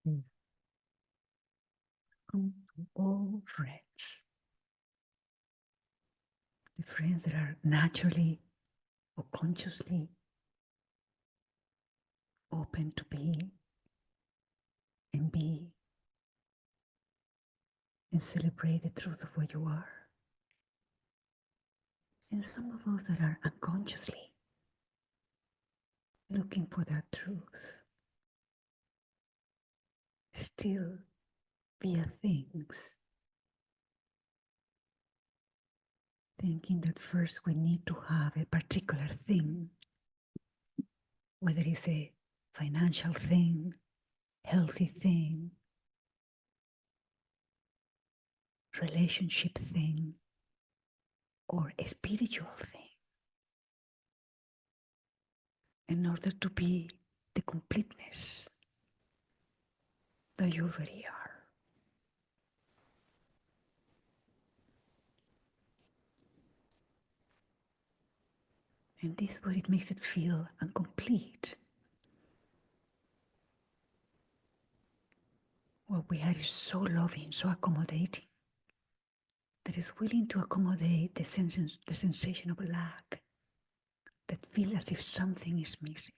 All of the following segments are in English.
Come to all friends, the friends that are naturally or consciously open to be and celebrate the truth of what you are. And some of us that are unconsciously looking for that truth, still via things, thinking that first we need to have a particular thing, whether it's a financial thing, healthy thing, relationship thing, or a spiritual thing, in order to be the completeness that you already are. And this is what it makes it feel incomplete. What we are is so loving, so accommodating, that is willing to accommodate the sensation of lack, that feel as if something is missing,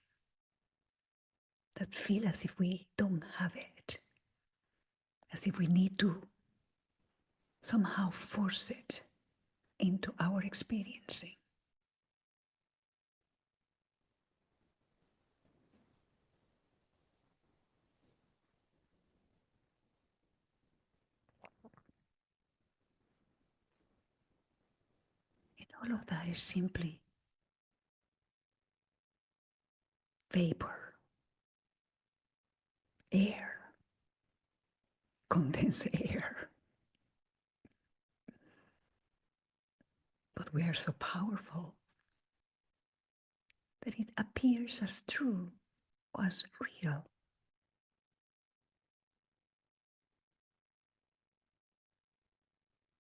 that feel as if we don't have it, as if we need to somehow force it into our experiencing. And all of that is simply vapor, air, condensed air. But we are so powerful that it appears as true, as real.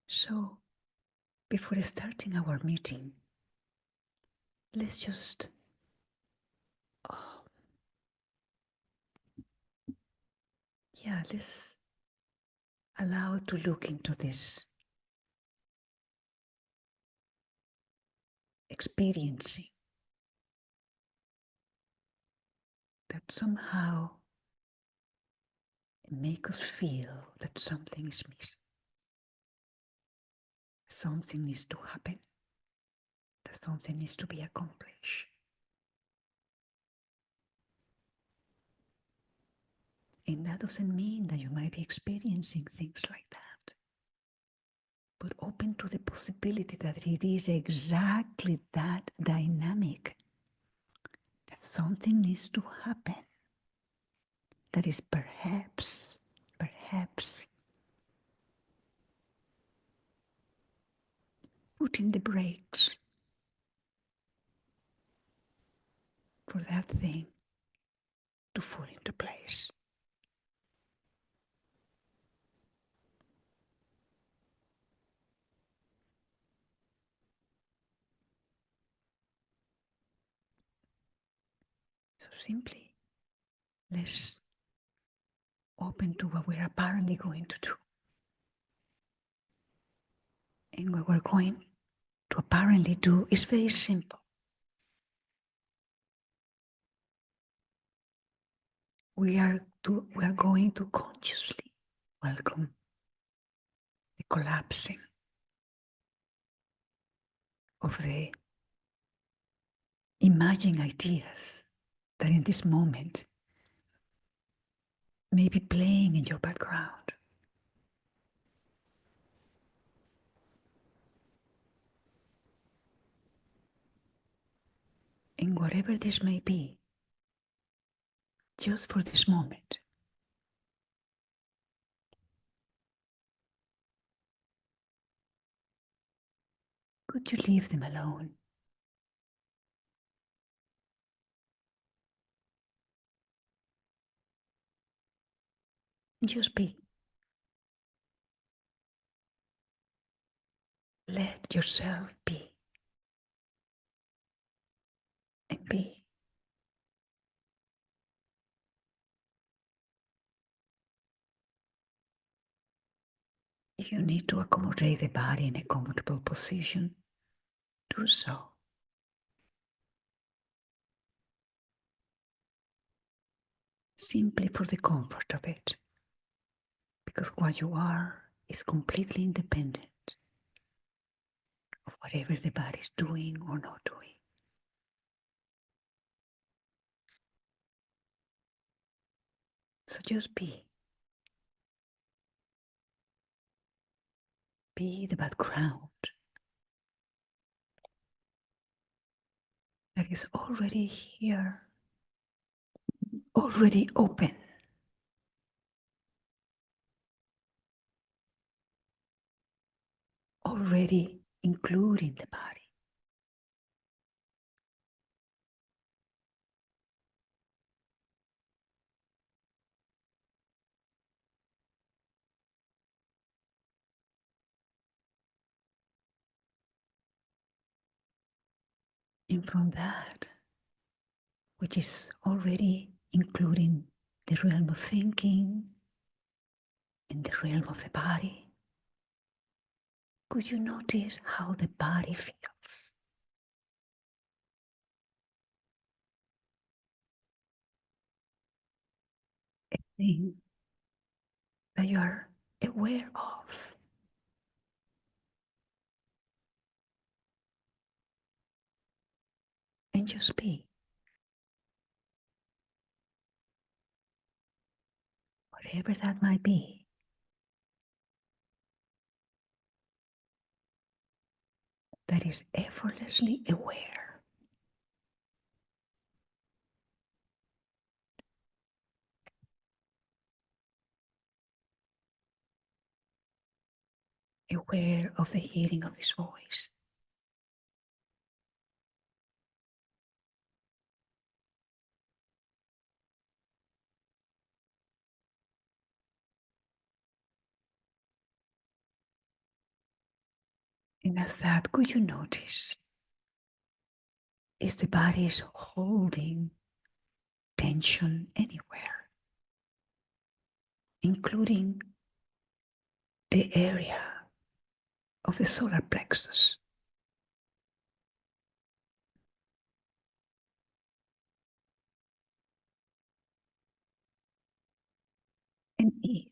So, before starting our meeting, let's just let's allow to look into this experiencing that somehow make us feel that something is missing. Something needs to happen, that something needs to be accomplished. And that doesn't mean that you might be experiencing things like that, but open to the possibility that it is exactly that dynamic, that something needs to happen, that is perhaps putting the brakes for that thing to fall into place. So simply, let's open to what we're apparently going to do. And what we're going to apparently do is very simple. We are going to consciously welcome the collapsing of the imagined ideas that in this moment may be playing in your background. And whatever this may be, just for this moment, could you leave them alone? Just be. Let yourself be. And be. you need to accommodate the body in a comfortable position, do so. Simply for the comfort of it. Because what you are is completely independent of whatever the body is doing or not doing. So just be. Be the background that is already here, already open. Already including the body. And from that, which is already including the realm of thinking and the realm of the body, could you notice how the body feels? A thing that you are aware of. And just be. Whatever that might be. That is effortlessly aware. Aware of the hearing of this voice. And as that, could you notice if the body is holding tension anywhere, including the area of the solar plexus? And if,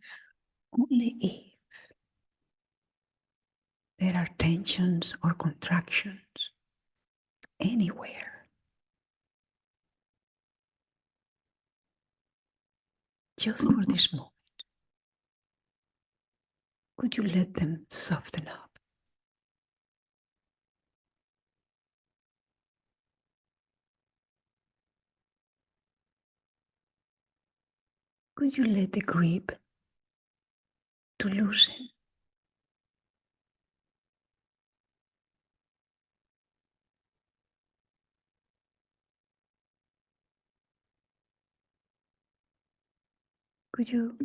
only if, there are tensions or contractions anywhere, just for this moment, could you let them soften up? Could you let the grip to loosen? Could you,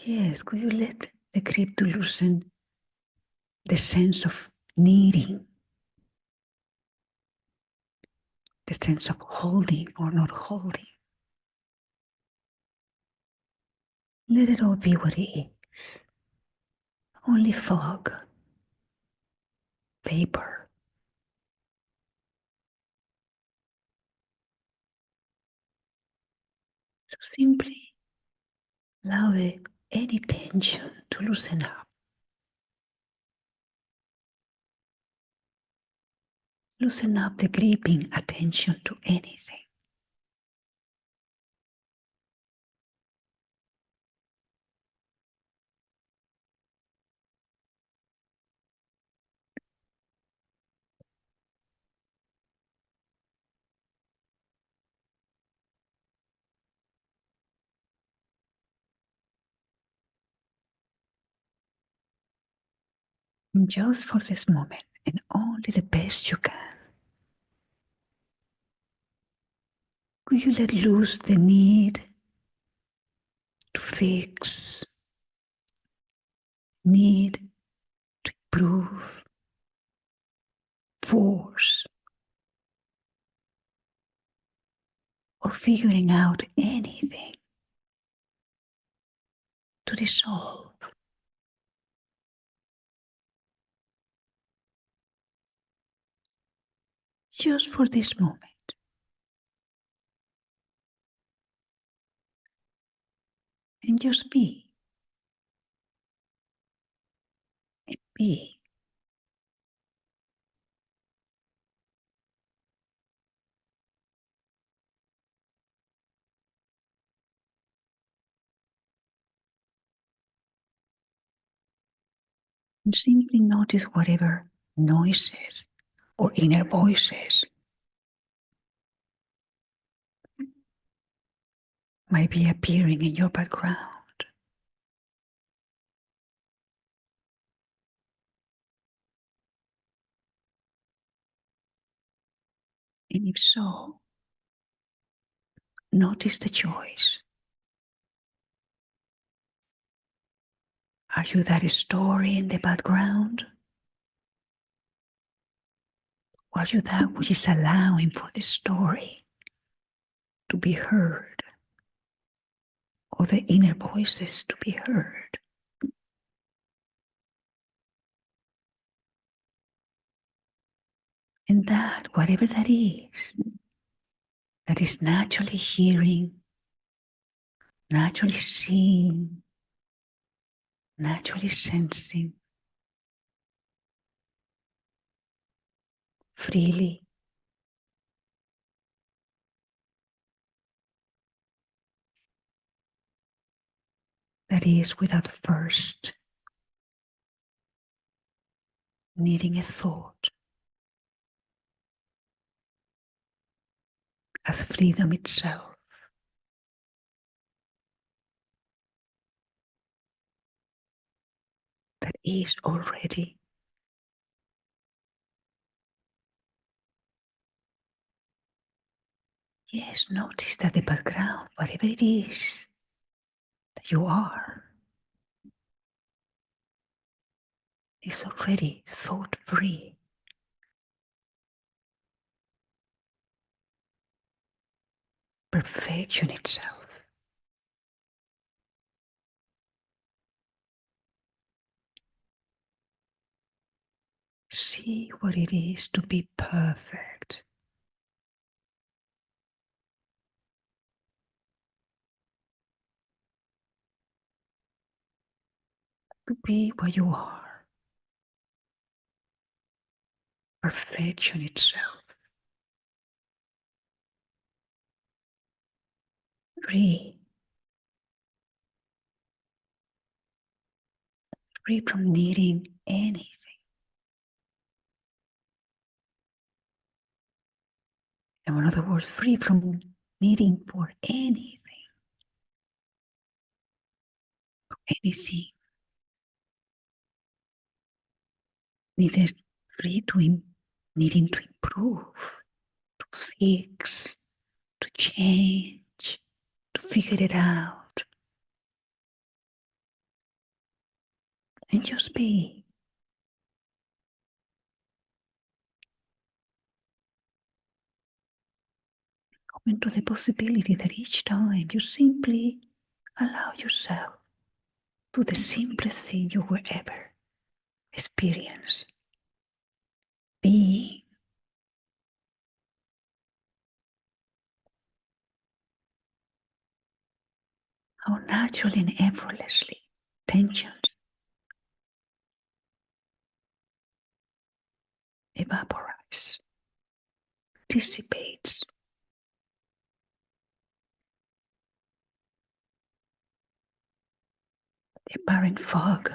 yes, could you let the grip to loosen the sense of needing, the sense of holding or not holding? Let it all be what it is. Only fog, vapor. So simply allow any tension to loosen up. Loosen up the gripping attention to anything. And just for this moment, and only the best you can, could you let loose the need to fix, need to improve, force, or figuring out anything to dissolve just for this moment. And just be. And be. And simply notice whatever noises or inner voices might be appearing in your background. And if so, notice the choice. Are you that story in the background? Or are you that which is allowing for the story to be heard? Or the inner voices to be heard? And that, whatever that is naturally hearing, naturally seeing, naturally sensing, freely, that is without first needing a thought, as freedom itself. That is already. Yes, notice that the background, whatever it is that you are, is already thought free. Perfection itself. See what it is to be perfect. To be what you are. Perfection itself. Free. Free from needing anything. And in other words, free from needing for anything. Anything. Neither free to needing to improve, to fix, to change, to figure it out. And just be. Come into the possibility that each time you simply allow yourself to the simplest thing you will ever experience. Being. How naturally and effortlessly tensions evaporates, dissipates. The apparent fog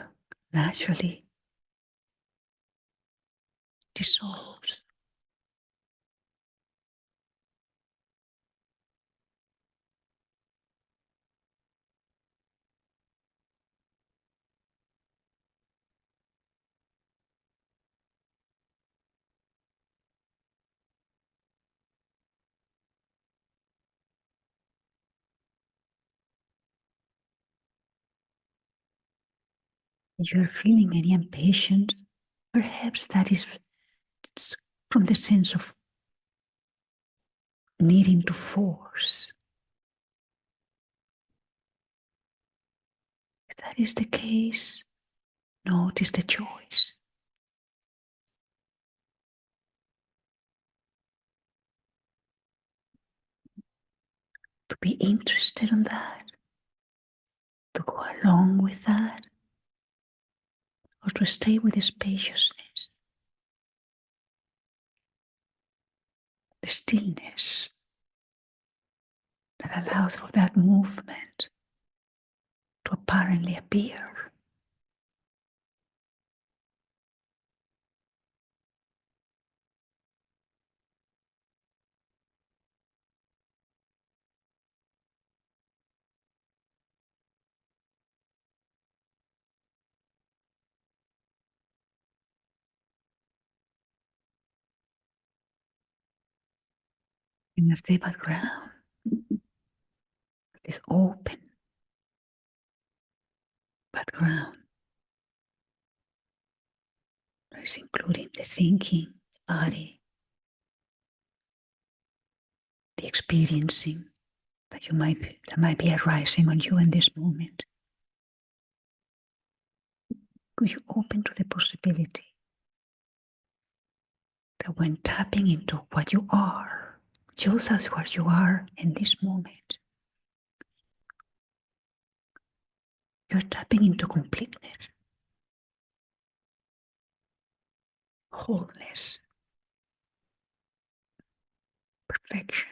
naturally dissolves. If you're feeling any impatience, perhaps that is from the sense of needing to force. If that is the case, notice the choice. be interested in that, to go along with that, or to stay with the spaciousness, the stillness that allows for that movement to apparently appear. In the background, this open background that is including the thinking, the body, the experiencing that might be arising on you in this moment. Could you open to the possibility that when tapping into what you are, just as what you are in this moment, you're tapping into completeness, wholeness, perfection,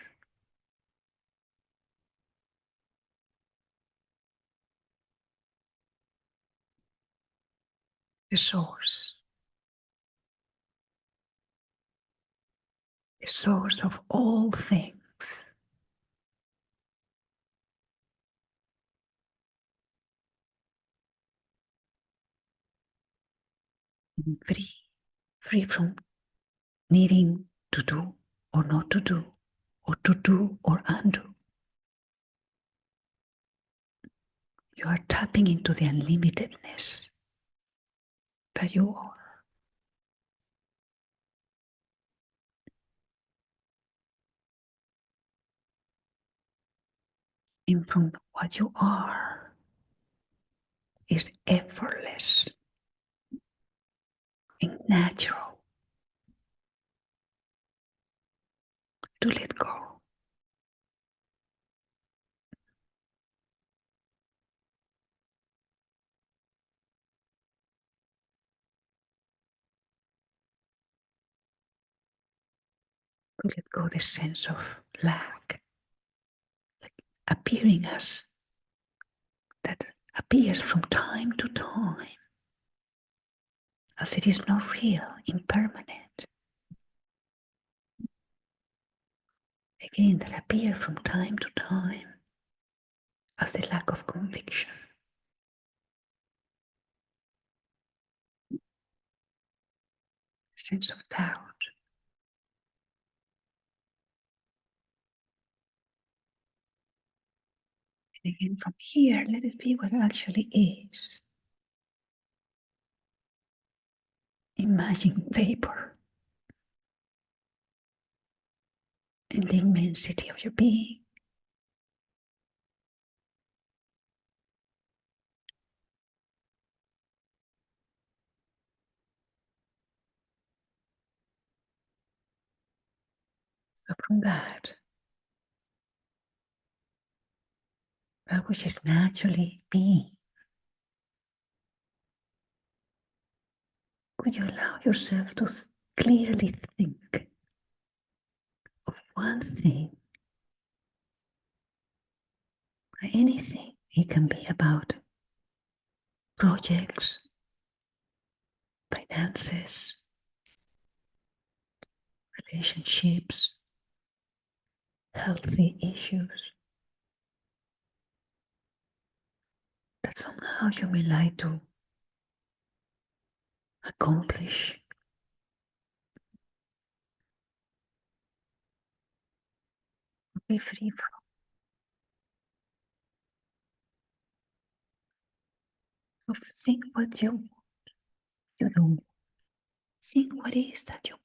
the source of all things, free from needing to do or not to do, or to do or undo. You are tapping into the unlimitedness that you are. And from what you are is effortless and natural to let go. To let go the sense of lack, like appearing as that appears from time to time, as it is not real, impermanent. Again, that appear from time to time as the lack of conviction. Sense of doubt. And again, from here, let it be what it actually is. Imagine vapor and the immensity of your being. So from that which is naturally being, could you allow yourself to clearly think of one thing, or anything? It can be about projects, finances, relationships, healthy issues that somehow you may like to accomplish. Be free from think what you want. You don't think what it is that you want.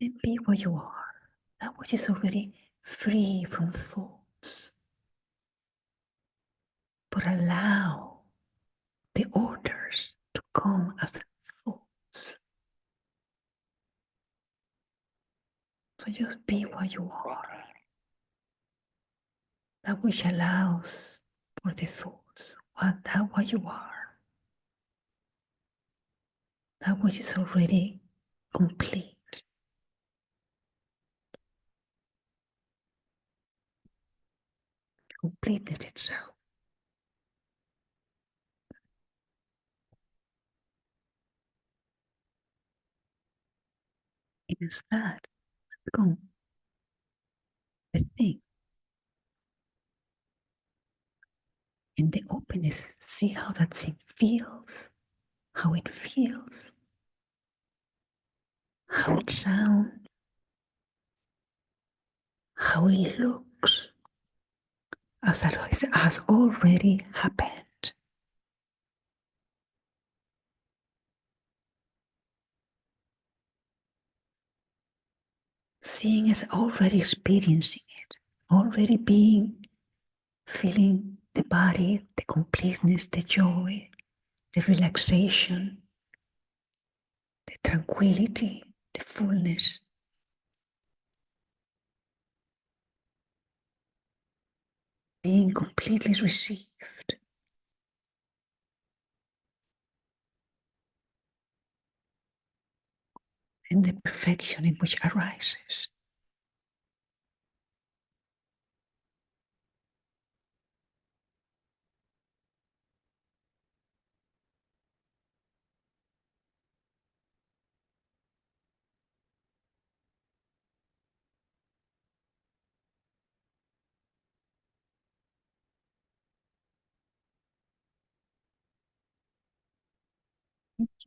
And be what you are, that which is already free from thoughts. But allow the orders to come as So just be what you are. That which allows for the thoughts, what you are. That which is already complete. Completeness itself. It is that become the thing. In the openness, see how that thing feels, how it feels, how it sounds, how it looks, as that has already happened. Seeing as already experiencing it, already being, feeling the body, the completeness, the joy, the relaxation, the tranquility, the fullness. Being completely received. And the perfection in which arises.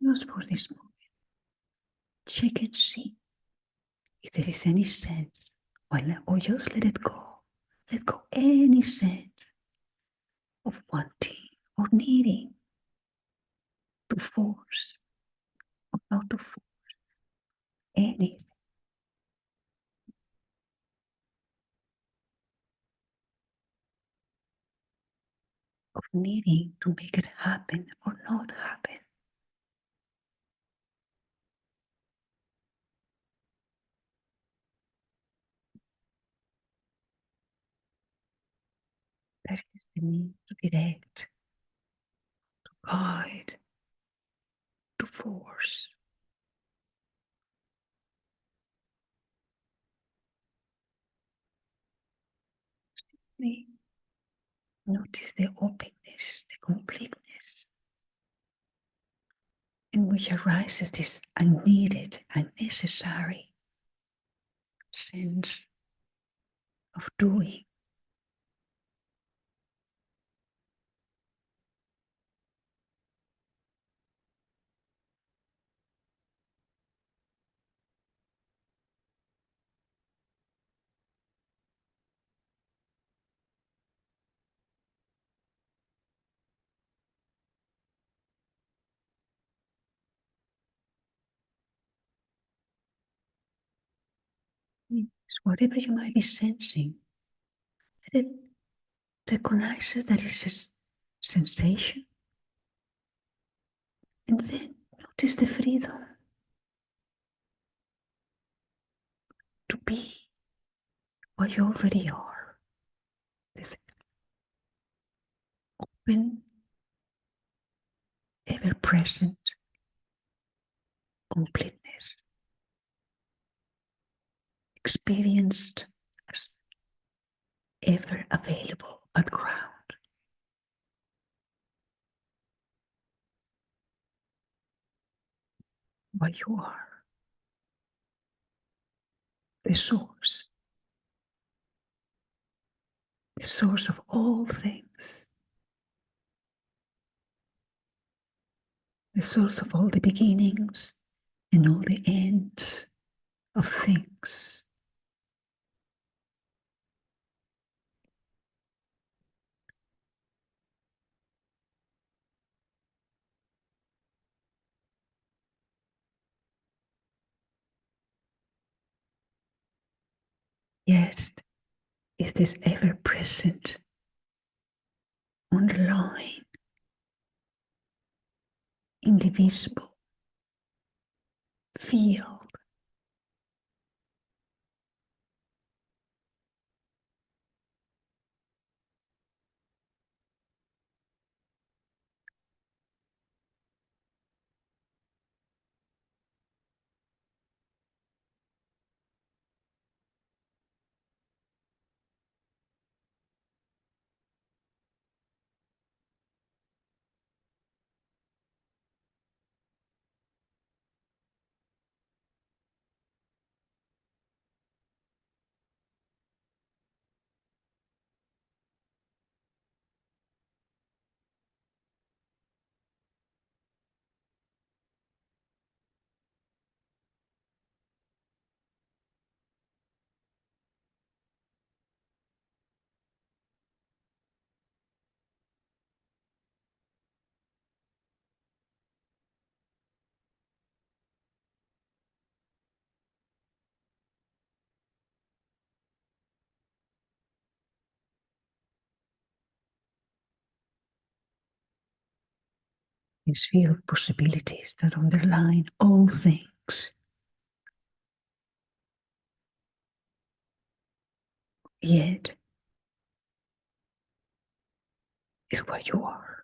Just for this moment, check and see if there is any sense, or just let it go. Let go any sense of wanting or needing to force, or not to force anything, of needing to make it happen or not happen. That is the need to direct, to guide, to force. Notice the openness, the completeness, in which arises this unneeded, unnecessary sense of doing. Whatever you might be sensing, let it recognize that it's a sensation, and then notice the freedom to be what you already are. This open, ever-present completeness, experienced as ever available at ground. What you are, the source of all things, the source of all the beginnings and all the ends of things. Yes, is this ever-present, underlying, indivisible field this sphere of possibilities that underline all things. Yet, is what you are.